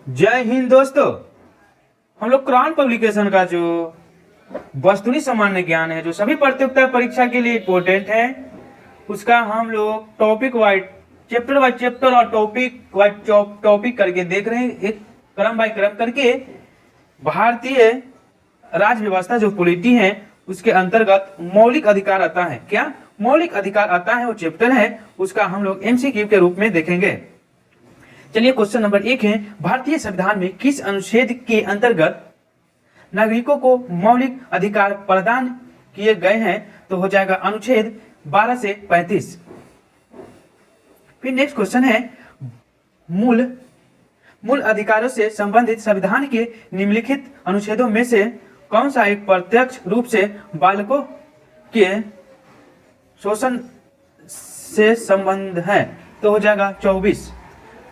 जय हिंद दोस्तों। हम लोग क्राउन पब्लिकेशन का जो वस्तुनिष्ठ सामान्य ज्ञान है जो सभी प्रतियोगिता परीक्षा के लिए इम्पोर्टेंट है, उसका हम लोग टॉपिक वाइज चैप्टर और टॉपिक वाइज टॉपिक करके देख रहे हैं। एक क्रम बाय क्रम करके भारतीय राज्य व्यवस्था जो पॉलिटी है उसके अंतर्गत मौलिक अधिकार आता है। क्या मौलिक अधिकार आता है वो चैप्टर है, उसका हम लोग एमसीक्यू के रूप में देखेंगे। चलिए क्वेश्चन नंबर 1 है, भारतीय संविधान में किस अनुच्छेद के अंतर्गत नागरिकों को मौलिक अधिकार प्रदान किए गए हैं? तो हो जाएगा अनुच्छेद 12 से 35। फिर नेक्स्ट क्वेश्चन है, मूल अधिकारों से संबंधित संविधान के निम्नलिखित अनुच्छेदों में से कौन सा एक प्रत्यक्ष रूप से बालकों के शोषण से संबंध है? तो हो जाएगा 24।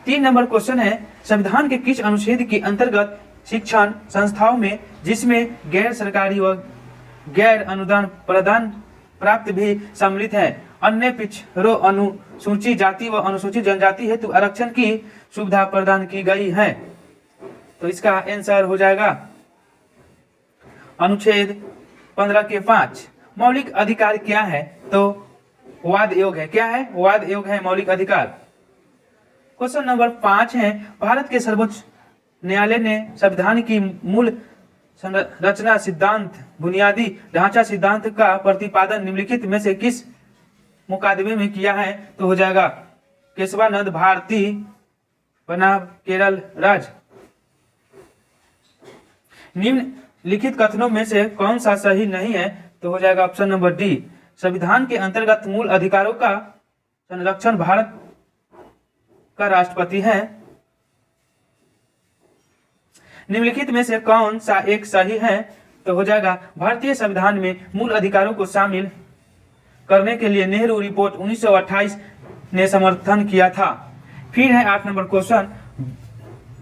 3 नंबर क्वेश्चन है, संविधान के किस अनुच्छेद के अंतर्गत शिक्षण संस्थाओं में जिसमें गैर सरकारी व गैर अनुदान प्रदान प्राप्त भी सम्मिलित है अन्य पिछड़ों अनुसूचित जाति व अनुसूचित जनजाति हेतु आरक्षण की सुविधा प्रदान की गई है? तो इसका आंसर हो जाएगा अनुच्छेद 15 के 5। मौलिक अधिकार क्या है? तो वाद योग है। क्या है? वाद योग है मौलिक अधिकार। क्वेश्चन नंबर 5 है, भारत के सर्वोच्च न्यायालय ने संविधान की मूल संरचना सिद्धांत बुनियादी ढांचा सिद्धांत का प्रतिपादन निम्नलिखित में से किस मुकदमे में किया है? तो हो जाएगा केशवानंद भारती बनाम केरल राज्य। निम्नलिखित कथनों में से कौन सा सही नहीं है? तो हो जाएगा ऑप्शन नंबर डी, संविधान के अंतर्गत मूल अधिकारों का संरक्षण भारत का राष्ट्रपति है। निम्नलिखित में से कौन सा एक सही है? तो हो जाएगा भारतीय संविधान में मूल अधिकारों को शामिल करने के लिए नेहरू रिपोर्ट 1928 ने समर्थन किया था। फिर है 8 नंबर क्वेश्चन,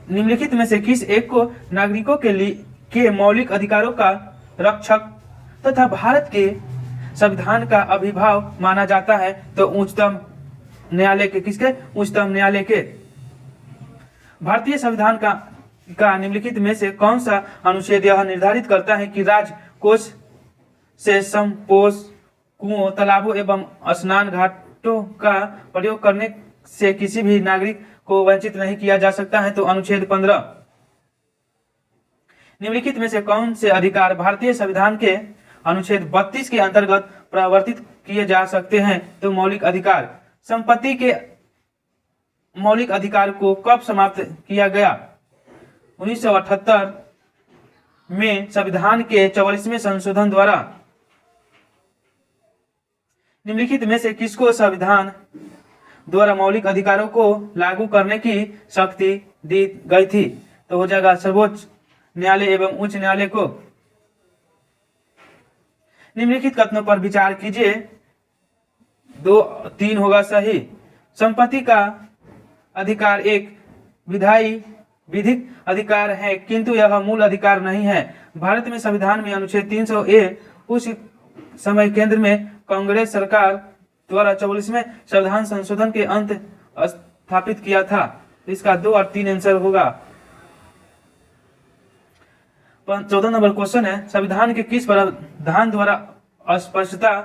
निम्नलिखित में से किस एक को नागरिकों के मौलिक अधिकारों का रक्षक तथा भारत के संविधान का अभिभाव माना जाता है? तो उच्चतम न्यायालय के। किसके? उच्चतम न्यायालय के। भारतीय संविधान का निम्नलिखित में से कौन सा अनुच्छेद यह निर्धारित करता है कि राजकोष से संपोष कुओं तालाबों एवं स्नान घाटों का प्रयोग करने से किसी भी नागरिक को वंचित नहीं किया जा सकता है? तो अनुच्छेद 15। निम्नलिखित में से कौन से अधिकार भारतीय संविधान के अनुच्छेद 32 के अंतर्गत प्रवर्तित किए जा सकते हैं? तो मौलिक अधिकार। संपत्ति के मौलिक अधिकार को कब समाप्त किया गया? 1978 में संविधान के 44वें संशोधन द्वारा। निम्नलिखित में से किसको संविधान द्वारा मौलिक अधिकारों को लागू करने की शक्ति दी गई थी? तो हो जाएगा सर्वोच्च न्यायालय एवं उच्च न्यायालय को। निम्नलिखित कथनों पर विचार कीजिए, 2-3 होगा सही। संपत्ति का अधिकार एक विधिक अधिकार है किंतु यह मूल अधिकार नहीं है। भारत में संविधान में अनुच्छेद 300A उस समय केंद्र में कांग्रेस सरकार द्वारा 44वें संविधान संशोधन के अंत स्थापित किया था। इसका 2 और 3 आंसर होगा। 14 नंबर क्वेश्चन है, संविधान के किस प्रावधान द्वारा अस्पष्टता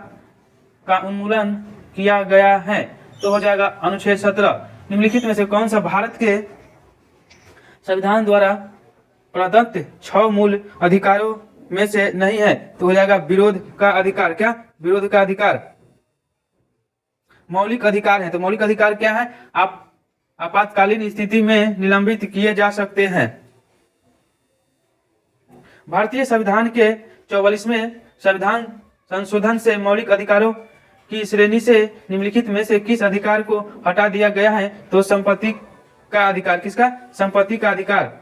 का उन्मूलन किया गया है? तो हो जाएगा अनुच्छेद 17। निम्नलिखित में से कौन सा भारत के संविधान द्वारा प्रदत्त 6 मूल अधिकारों में से नहीं है? तो हो जाएगा विरोध का अधिकार। क्या? विरोध का अधिकार मौलिक अधिकार है। तो मौलिक अधिकार क्या है? आप आपातकालीन स्थिति में निलंबित किए जा सकते हैं। भारतीय संविधान के 44वें संविधान संशोधन से मौलिक अधिकारों की श्रेणी से निम्नलिखित में से किस अधिकार को हटा दिया गया है? तो संपत्ति का अधिकार। किसका? संपत्ति का अधिकार।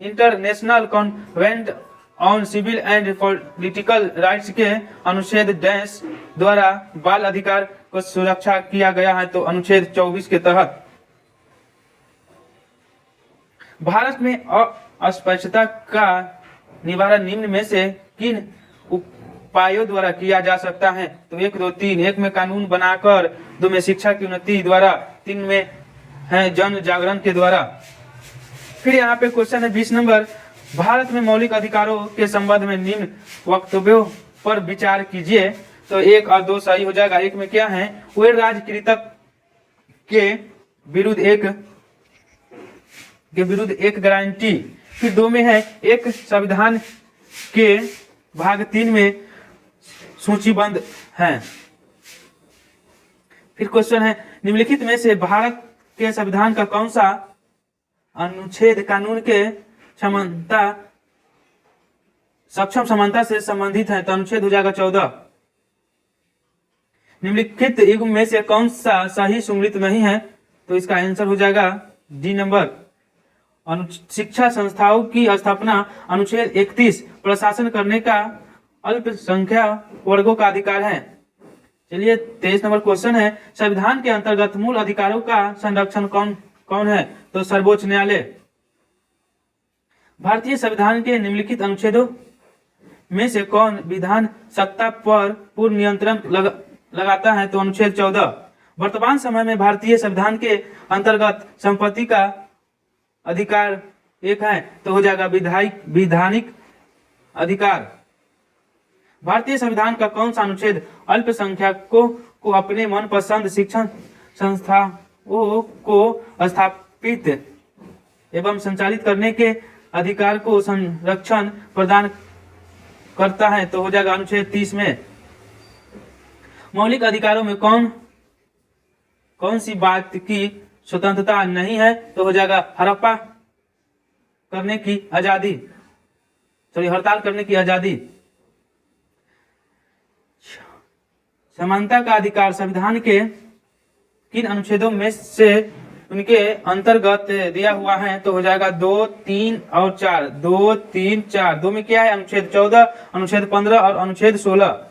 International covenant on civil and political rights के अनुच्छेद डैश द्वारा बाल अधिकार को सुरक्षा किया गया है? तो अनुच्छेद 24 के तहत। भारत में अस्पष्टता का निवारण निम्न में से किन उपायों द्वारा किया जा सकता है? तो 1, 2, 3। 1 में कानून बनाकर, 2 में शिक्षा की उन्नति द्वारा, 3 में है जन जागरण के द्वारा। फिर यहाँ पे क्वेश्चन है 20 नंबर, भारत में मौलिक अधिकारों के संबंध में निम्न वक्तव्यों पर विचार कीजिए। तो 1 और 2 सही हो जाएगा। एक में क्या है, वे राजकृतक के विरुद्ध एक गारंटी। फिर 2 में है एक संविधान के भाग 3 में सूचीबद्ध है। फिर क्वेश्चन है, निम्नलिखित में से भारत के संविधान का कौन सा अनुच्छेद कानून के सक्षम समानता से संबंधित है? तो अनुच्छेद हो जाएगा 14। निम्नलिखित युग्म में से कौन सा सही सुमेलित नहीं है? तो इसका आंसर हो जाएगा डी नंबर। शिक्षा संस्थाओं की स्थापना अनुच्छेद 31 प्रशासन करने का अल्पसंख्यक वर्गों का अधिकार है। चलिए 23 नंबर क्वेश्चन है, संविधान के अंतर्गत मूल अधिकारों का संरक्षण कौन है? तो सर्वोच्च न्यायालय। भारतीय संविधान के निम्नलिखित अनुच्छेदों में से कौन विधान सत्ता पर पूर्ण नियंत्रण लगाता है? तो अनुच्छेद 14। वर्तमान समय में भारतीय संविधान के अंतर्गत संपत्ति का अधिकार एक है, तो हो जाएगा विधानिक अधिकार। भारतीय संविधान का कौन सा अनुच्छेद अल्पसंख्यकों को अपने मनपसंद शिक्षण संस्थाओं को स्थापित एवं संचालित करने के अधिकार को संरक्षण प्रदान करता है? तो हो जाएगा अनुच्छेद 30 में। मौलिक अधिकारों में कौन सी बात की स्वतंत्रता नहीं है? तो हो जाएगा हड़ताल करने की आजादी। समानता का अधिकार संविधान के किन अनुच्छेदों में से उनके अंतर्गत दिया हुआ है? तो हो जाएगा 2, 3 और 4। 2, 3, 4। 2 में क्या है? अनुच्छेद 14, अनुच्छेद 15 और अनुच्छेद 16।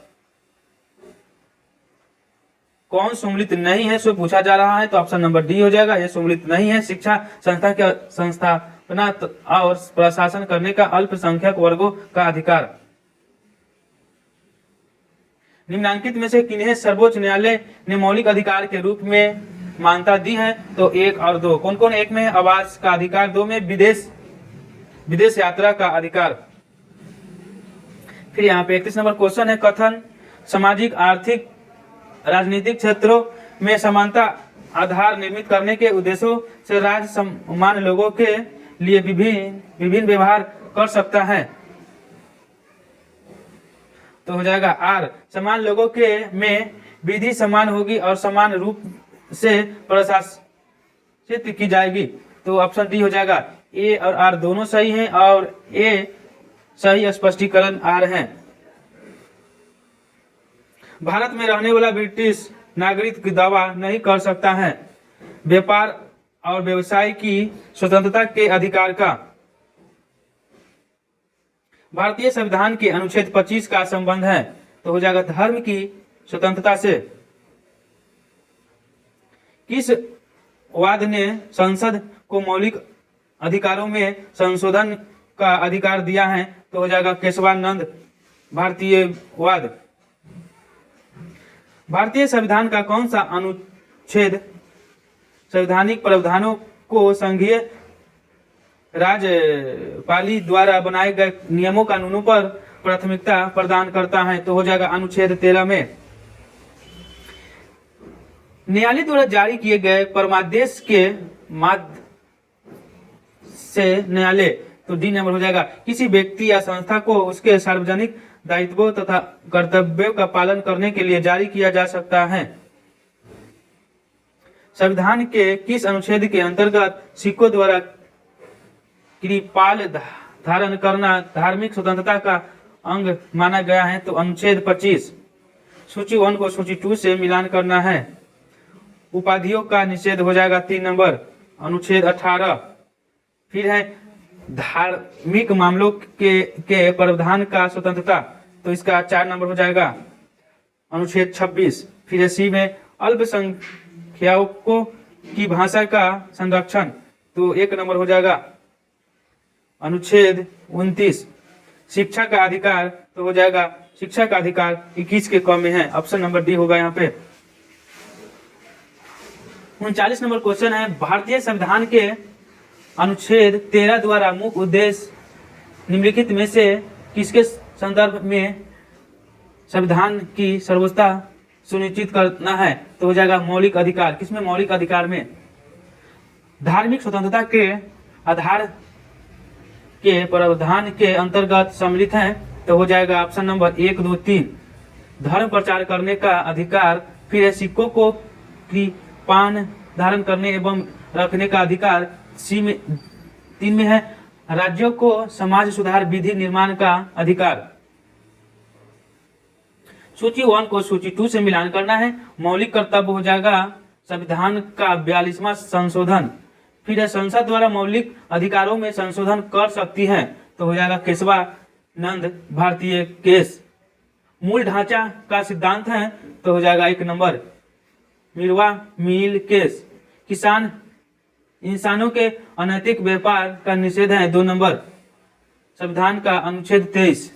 कौन सुमेलित नहीं है सो पूछा जा रहा है, तो ऑप्शन नंबर डी हो जाएगा, यह सुमेलित नहीं है। शिक्षा संस्था के संस्थापना और प्रशासन करने का अल्पसंख्यक वर्गों का अधिकार। निम्नलिखित में से किन्हें सर्वोच्च न्यायालय ने मौलिक अधिकार के रूप में मान्यता दी है? तो 1 और 2। कौन कौन? 1 में आवास का अधिकार, 2 में विदेश यात्रा का अधिकार। फिर यहाँ पे 31 नंबर क्वेश्चन है, कथन सामाजिक आर्थिक राजनीतिक क्षेत्रों में समानता आधार निर्मित करने के उद्देश्यों से राज्य समान लोगों के लिए विभिन्न व्यवहार कर सकता है? तो हो जाएगा आर। समान लोगों के में विधि समान होगी और समान रूप से प्रशासित की जाएगी। तो ऑप्शन डी हो जाएगा। ए और आर दोनों सही हैं और ए सही स्पष्टीकरण आर है। भारत में रहने वाला ब्रिटिश नागरिक की दावा नहीं कर सकता है व्यापार और व्यवसाय की स्वतंत्रता के अधिकार का। भारतीय संविधान के अनुच्छेद 25 का संबंध है, तो हो जाएगा धर्म की स्वतंत्रता से। किस वाद ने संसद को मौलिक अधिकारों में संशोधन का अधिकार दिया है? तो हो जाएगा केशवानंद भारतीयवाद। भारतीय संविधान का कौन सा अनुच्छेद संवैधानिक प्रावधानों को संघीय राज्यपाली द्वारा बनाए गए नियमों कानूनों पर प्राथमिकता प्रदान करता है? तो हो जाएगा अनुच्छेद 13 में। न्यायालय द्वारा जारी किए गए परमादेश के माध्यम से न्यायालय, तो डी नंबर हो जाएगा, किसी व्यक्ति या संस्था को उसके सार्वजनिक दायित्वों तथा कर्तव्यों का पालन करने के लिए जारी किया जा सकता है। संविधान के किस अनुच्छेद के अंतर्गत सिखों द्वारा कृपाल धारण करना धार्मिक स्वतंत्रता का अंग माना गया है? तो अनुच्छेद 25। सूची 1 को सूची 2 से मिलान करना है। उपाधियों का निषेध हो जाएगा 3 नंबर, अनुच्छेद 18। फिर है धार्मिक मामलों के प्रावधान का स्वतंत्रता, तो इसका 4 नंबर हो जाएगा, अनुच्छेद 26। फिर सी में अल्पसंख्यकों की भाषा का संरक्षण, तो 1 नंबर हो जाएगा, अनुच्छेद 29। शिक्षा का अधिकार, तो हो जाएगा शिक्षा का अधिकार 21 के क में है, ऑप्शन नंबर डी होगा यहाँ पे। 39 नंबर क्वेश्चन है, भारतीय संविधान के अनुच्छेद 13 द्वारा मुख्य उद्देश्य निम्नलिखित में से किसके संदर्भ में संविधान की सर्वोच्चता सुनिश्चित करना है? तो हो जाएगा मौलिक अधिकार। किसमें? मौलिक अधिकार में। धार्मिक स्वतंत्रता के आधार के प्रावधान के अंतर्गत सम्मिलित हैं, तो हो जाएगा ऑप्शन नंबर 1, 2, 3। धर्म प्रचार करने का अधिकार, फिर है सिक्कों को कृपाण धारण करने एवं रखने का अधिकार, सी में 3 में है राज्यों को समाज सुधार विधि निर्माण का अधिकार। सूची 1 को सूची 2 से मिलान करना है। मौलिक कर्तव्य हो जाएगा संविधान का 42वां संशोधन। फिर है संसद द्वारा मौलिक अधिकारों में संशोधन कर सकती है, तो हो जाएगा केशवानंद भारतीय केस। मूल ढांचा का सिद्धांत है, तो हो जाएगा 1 नंबर मिर्वा मिल केस। किसान इंसानों के अनैतिक व्यापार का निषेध है, 2 नंबर संविधान का अनुच्छेद 23।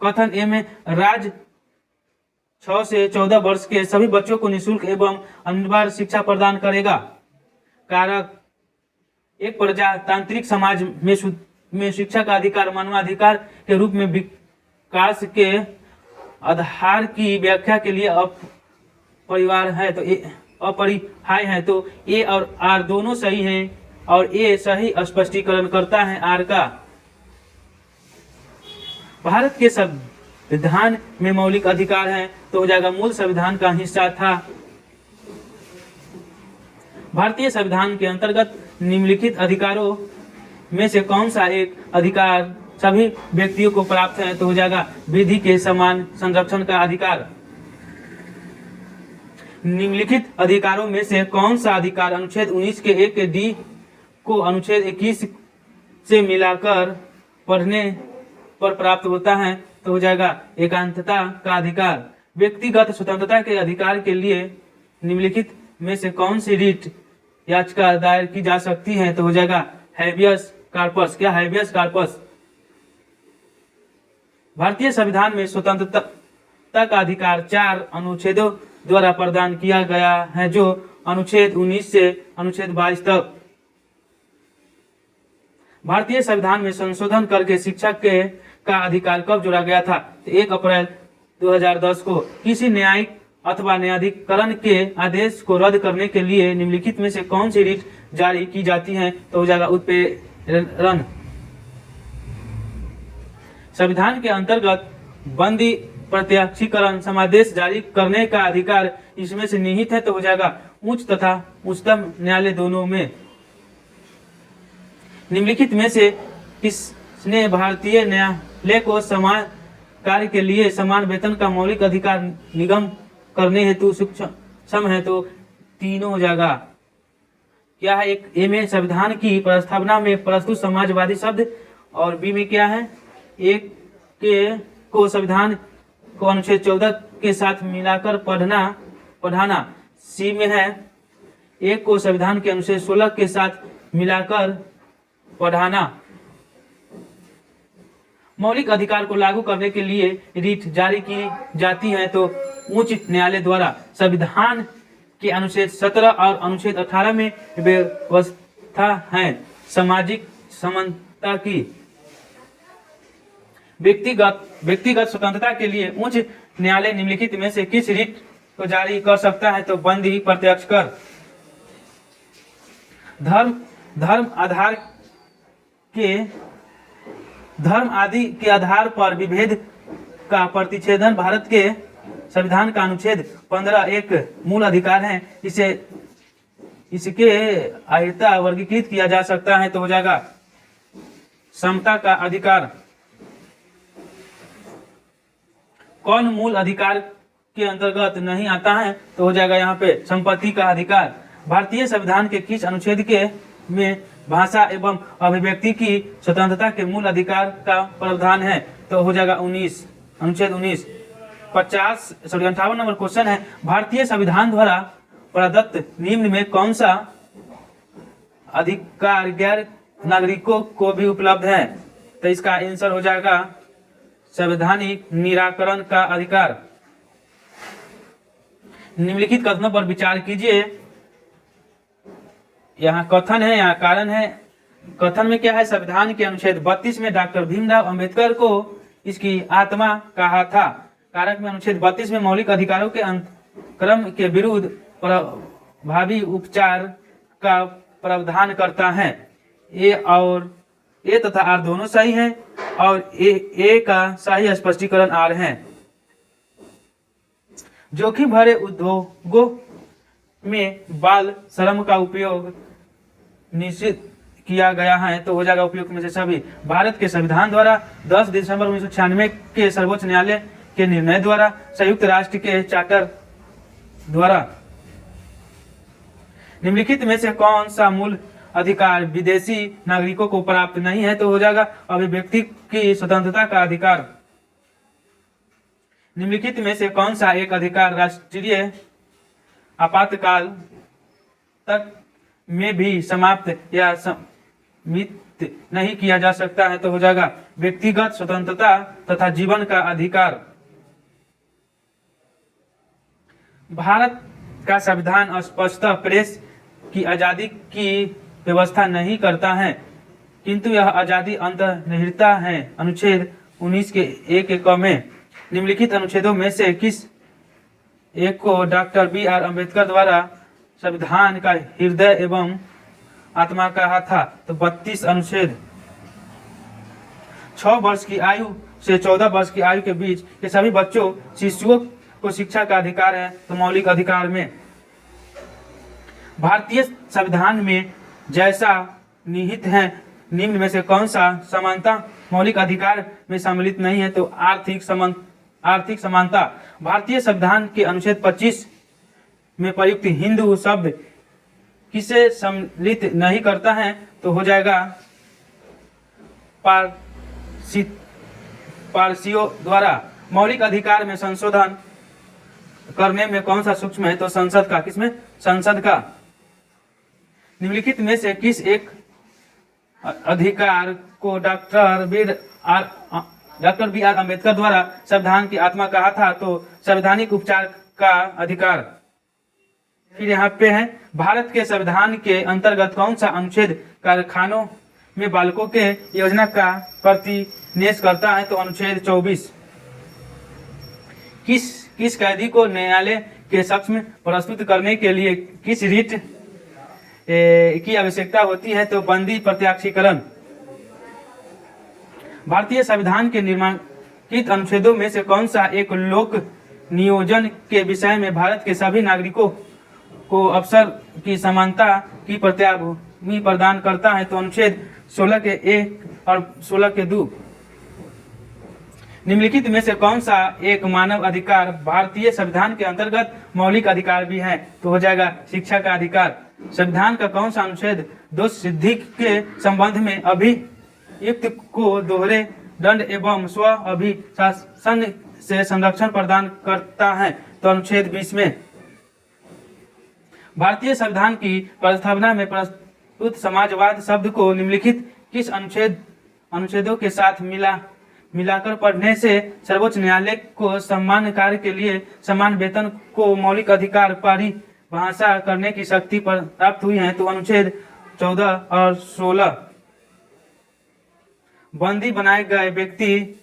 कथन ए में राज्य 6 से 14 वर्ष के सभी बच्चों को निःशुल्क एवं अनिवार्य शिक्षा प्रदान करेगा। कारक एक प्रजातांत्रिक समाज में शिक्षा का अधिकार मानवाधिकार के रूप में विकास के आधार की व्याख्या के लिए अपरिवार है, तो अपरिहार्य है, तो ए और आर दोनों सही हैं और ए सही स्पष्टीकरण करता है आर का। भारत के संविधान में मौलिक अधिकार हैं, तो हो जाएगा मूल संविधान का हिस्सा था। भारतीय संविधान के अंतर्गत निम्नलिखित अधिकारों में से कौन सा एक अधिकार सभी व्यक्तियों को प्राप्त है? तो हो जाएगा विधि के समान संरक्षण का अधिकार। निम्नलिखित अधिकारों में से कौन सा अधिकार अनुच्छेद 19 के 1 के डी को अनुच्छेद 21 से मिलाकर पढ़ने पर प्राप्त होता है? तो हो जाएगा एकांतता का अधिकार। व्यक्तिगत स्वतंत्रता के अधिकार के लिए निम्नलिखित में से कौन सी रिट याचिका दायर की जा सकती है? तो हो जाएगा हैबियस कॉर्पस। क्या? Habeas corpus. भारतीय संविधान में स्वतंत्रता का अधिकार 4 अनुच्छेदों द्वारा प्रदान किया गया है, जो अनुच्छेद 19 से अनुच्छेद 22 तक। भारतीय संविधान में संशोधन करके शिक्षा के का अधिकार कब जोड़ा गया था? 1 अप्रैल 2010 को। किसी न्यायिक अथवा न्यायाधिकरण के आदेश को रद्द करने के लिए निम्नलिखित में से कौन सी रिट जारी की जाती है? तो हो जाएगा उत्प्रेरण। संविधान के अंतर्गत बंदी प्रत्यक्षीकरण समादेश जारी करने का अधिकार इसमें से निहित है, तो हो जाएगा उच्च तथा उच्चतम न्यायालय दोनों में। निम्नलिखित में से किसने भारतीय न्यायालय को समान कार्य के लिए समान वेतन का मौलिक अधिकार निगम करने हेतु सक्षम है? तो तीनों हो जाएगा। क्या है? एक ए में संविधान की प्रस्तावना में प्रस्तुत समाजवादी शब्द, और बी में क्या है? एक के को संविधान को अनुच्छेद 14 के साथ मिलाकर पढ़ाना। सी में है एक को संविधान के अनुच्छेद 16 के साथ मिलाकर पढ़ाना। मौलिक अधिकार को लागू करने के लिए रिट जारी की जाती है, तो उच्च न्यायालय द्वारा। संविधान के अनुच्छेद 17 और अनुच्छेद 18 में व्यवस्था है सामाजिक समानता की। व्यक्तिगत स्वतंत्रता के लिए उच्च न्यायालय निम्नलिखित में से किस रिट को जारी कर सकता है? तो बंदी प्रत्यक्ष कर। धर्म आदि के आधार पर विभेद का प्रतिषेधन भारत के संविधान का अनुच्छेद 15 एक मूल अधिकार है। इसके आयता वर्गीकृत किया जा सकता है, तो हो जाएगा समता का अधिकार। कौन मूल अधिकार के अंतर्गत नहीं आता है? तो हो जाएगा यहाँ पे संपत्ति का अधिकार। भारतीय संविधान के किस अनुच्छेद के में भाषा एवं अभिव्यक्ति की स्वतंत्रता के मूल अधिकार का प्रावधान है? तो हो जाएगा 19 अनुच्छेद 19। 58 नंबर क्वेश्चन है, भारतीय संविधान द्वारा प्रदत्त निम्न में कौन सा अधिकार गैर नागरिकों को भी उपलब्ध है? तो इसका आंसर हो जाएगा संवैधानिक निराकरण का अधिकार। निम्नलिखित कथनों पर विचार कीजिए। यहाँ कथन है, यहाँ कारण है। कथन में क्या है? संविधान के अनुच्छेद 32 में डॉक्टर भीमराव अंबेडकर को इसकी आत्मा कहा था। कारक में अनुच्छेद 32 में मौलिक अधिकारों के क्रम के विरुद्ध प्रभावी उपचार का प्रावधान करता है। ए तथा आर दोनों सही हैं और ए का सही स्पष्टीकरण आर है। जोखिम भरे उद्योगों में बाल श्रम का उपयोग निषिद्ध किया गया है, तो हो जाएगा उपयुक्त में से सभी। भारत के संविधान द्वारा 10 दिसंबर 1996 के सर्वोच्च न्यायालय के निर्णय द्वारा, संयुक्त राष्ट्र के चार्टर द्वारा निम्नलिखित में से कौन सा मूल अधिकार विदेशी नागरिकों को प्राप्त नहीं है, तो हो जाएगा अभिव्यक्ति की स्वतंत्रता का अधिकार। निम्नलिखित में से कौन सा एक अधिकार राष्ट्रीय आपातकाल तक में भी समाप्त या सीमित नहीं किया जा सकता है, तो हो जाएगा व्यक्तिगत स्वतंत्रता तथा जीवन का अधिकार। भारत का संविधान स्पष्टतः प्रेस की आजादी की व्यवस्था नहीं करता है, किंतु यह आजादी अंतर्निहित है। अनुच्छेद 19 के एक क में निम्नलिखित अनुच्छेदों में से किस एक को डॉक्टर बी.आर. अम्बेडकर द्वारा संविधान का हृदय एवं आत्मा कहा था? तो 32 अनुच्छेद। 6 वर्ष की आयु से 14 वर्ष की आयु के बीच के सभी बच्चों शिशुओं को शिक्षा का अधिकार है, तो मौलिक अधिकार में। भारतीय संविधान में जैसा निहित है निम्न में से कौन सा समानता मौलिक अधिकार में सम्मिलित नहीं है, तो आर्थिक समानता। भारतीय संविधान के अनुच्छेद 25 में प्रयुक्त हिंदू शब्द किसे सम्मिलित नहीं करता है, तो हो जाएगा पारसियों द्वारा। मौलिक अधिकार में संशोधन करने में कौन सा सूक्ष्म है, तो संसद का। किसमें? संसद का। निम्नलिखित में से किस एक अधिकार को डॉक्टर बी.आर. अम्बेडकर द्वारा संविधान की आत्मा कहा था, तो संवैधानिक उपचार का अधिकार। फिर यहाँ पे है भारत के संविधान के अंतर्गत कौन सा अनुच्छेद कारखानों में बालकों के योजना का प्रतिनिधित्व करता है, तो अनुच्छेद 24। किस कैदी को न्यायालय के समक्ष में प्रस्तुत करने के लिए किस रीट की आवश्यकता होती है, तो बंदी प्रत्याक्षीकरण। भारतीय संविधान के निर्माणित अनुच्छेदों में से कौन सा एक लोक नियोजन के विषय में भारत के सभी नागरिकों को अवसर की समानता की प्रत्याभूमि प्रदान करता है, तो अनुच्छेद 16 के 1 और 16 के 2। निम्नलिखित में से कौन सा एक मानव अधिकार भारतीय संविधान के अंतर्गत मौलिक अधिकार भी है, तो हो जाएगा शिक्षा का अधिकार। संविधान का कौन सा अनुच्छेद दोष सिद्धि के संबंध में अभियुक्त को दोहरे दंड एवं स्व अभिशासन से संरक्षण प्रदान करता है, तो अनुच्छेद 20 में। भारतीय संविधान की प्रस्तावना में प्रस्तुत समाजवाद शब्द को निम्नलिखित किस अनुच्छेदों के साथ मिलाकर पढ़ने से सर्वोच्च न्यायालय को सम्मान कार्य के लिए समान वेतन को मौलिक अधिकार परिभाषा करने की शक्ति प्राप्त हुई है, तो अनुच्छेद 14 और 16। बंदी बनाए गए व्यक्ति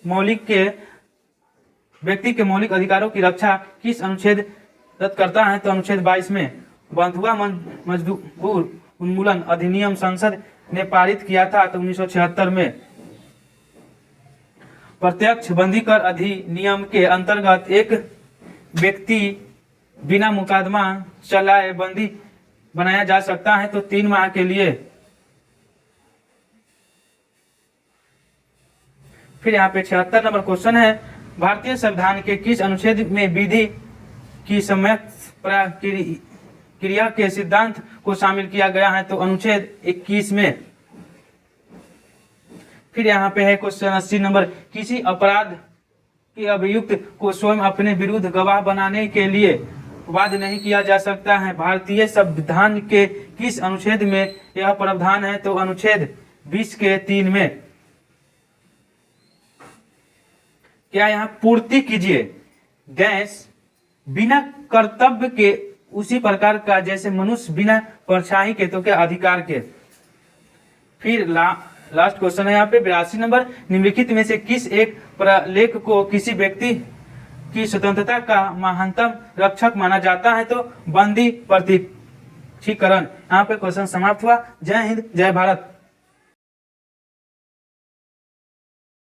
के मौलिक अधिकारों की रक्षा किस अनुच्छेद रद्द करता है, तो अनुच्छेद 22 में। बंधुआ मजदूर उन्मूलन अधिनियम संसद ने पारित किया था, तो 1976 में। प्रत्यक्ष बंदी कर अधिनियम के अंतर्गत एक व्यक्ति बिना मुकदमा चलाए बंदी बनाया जा सकता है, तो 3 माह के लिए। फिर यहाँ पे 76 नंबर क्वेश्चन है, भारतीय संविधान के किस अनुच्छेद में विधि की सम्यक प्रक्रिया के सिद्धांत को शामिल किया गया है, तो अनुच्छेद 21 में। फिर यहाँ पे है क्वेश्चन 80 नंबर, किसी अपराध के अभियुक्त को स्वयं अपने विरुद्ध गवाह बनाने के लिए वाद नहीं किया जा सकता है। भारतीय संविधान के किस अनुच्छेद में यह प्रावधान है, तो अनुच्छेद 20 के 3 में। क्या यहाँ पूर्ति कीजिए डैश बिना कर्तव्य के उसी प्रकार का जैसे मनुष्य बिना परछाई के तो क्या अधिकार के। फिर लास्ट क्वेश्चन है यहाँ पे 82 नंबर, निम्नलिखित में से किस एक प्रलेख को किसी व्यक्ति की स्वतंत्रता का महानतम रक्षक माना जाता है? तो बंदी प्रत्यक्षीकरण। यहाँ पे क्वेश्चन समाप्त हुआ। जय हिंद, जय भारत।